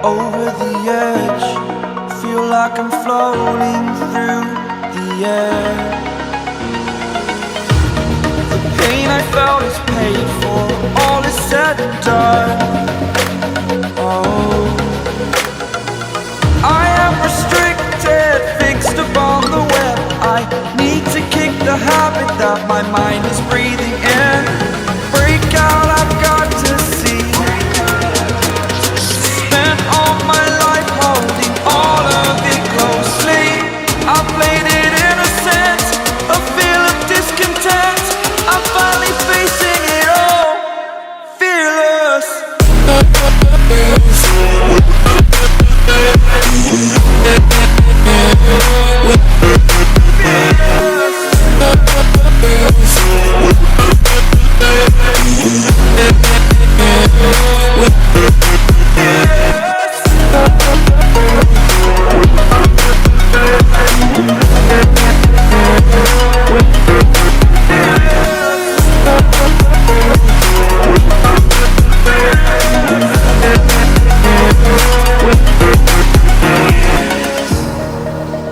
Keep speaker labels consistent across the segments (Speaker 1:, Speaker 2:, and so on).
Speaker 1: Over the edge, feel like I'm floating through the air. The pain I felt is paid for, all is said and done. Oh, I am restricted, fixed upon the web. I need to kick the habit that my mind is breathing in. Break out, I've got to see. Spent all my life holding all of it closely. I played it innocent, a feel of discontent. I'm finally facing it all, fearless.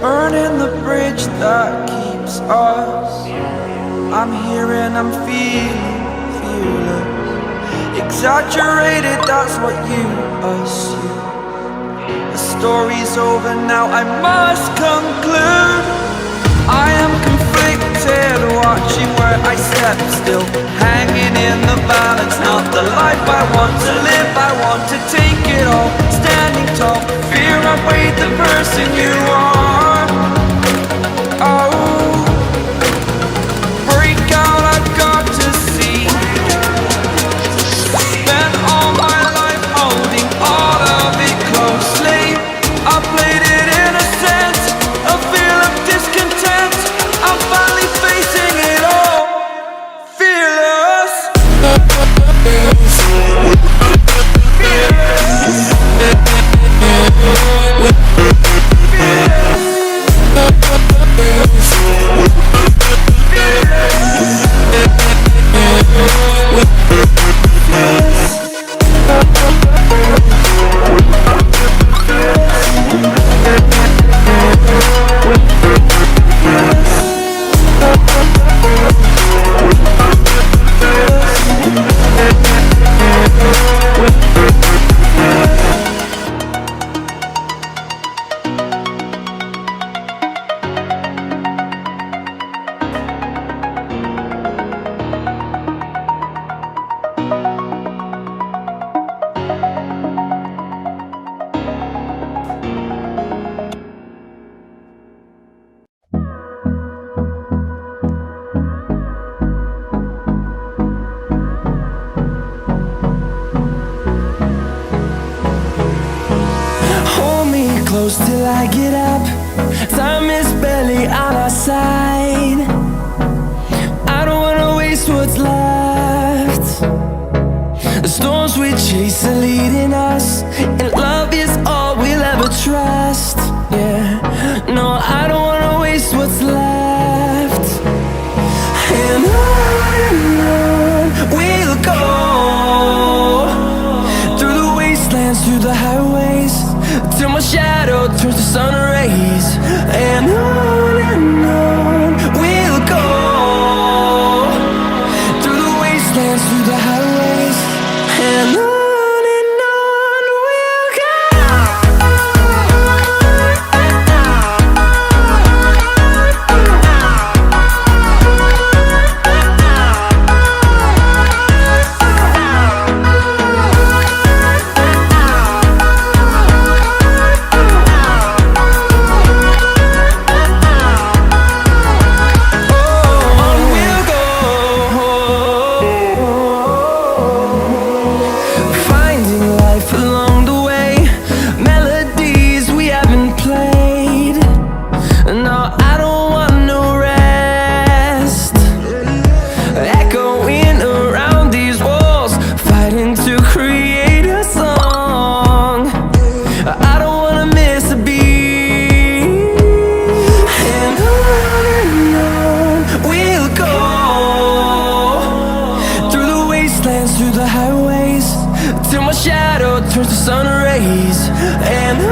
Speaker 1: Burning the bridge that keeps us. I'm here and I'm feeling fearless. Exaggerated, that's what you assume. The story's over now, I must conclude. I am conflicted, watching where I step still, hanging in the balance. Not the life I want to live, I want to take it all. Standing tall, fear outweighed the person you are. Oh, break out, I've got to see. Spent all my life holding all of it closely. I played it innocent, a feel of discontent. I'm finally facing it all, fearless.
Speaker 2: Close till I get up. Time is barely on our side. I don't wanna waste what's left. The storms we chase are leading us, and love is all we'll ever trust. Yeah, no, I don't wanna waste what's left. And on we'll go, through the wastelands, through the highways, till my shadow turns to sun rays. And on we'll go, through the wastelands, through the highways. And on we'll go.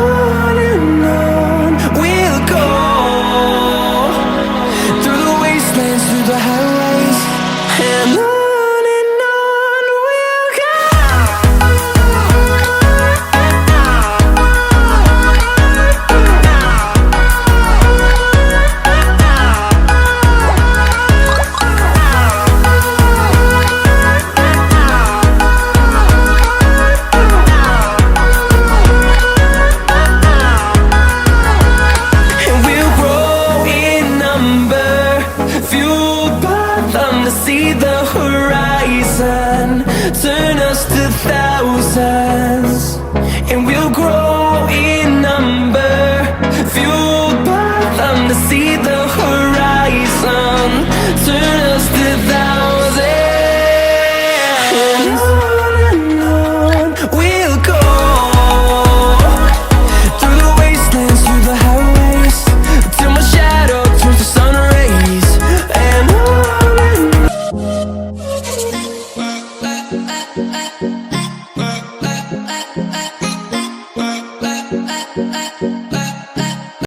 Speaker 2: Oh,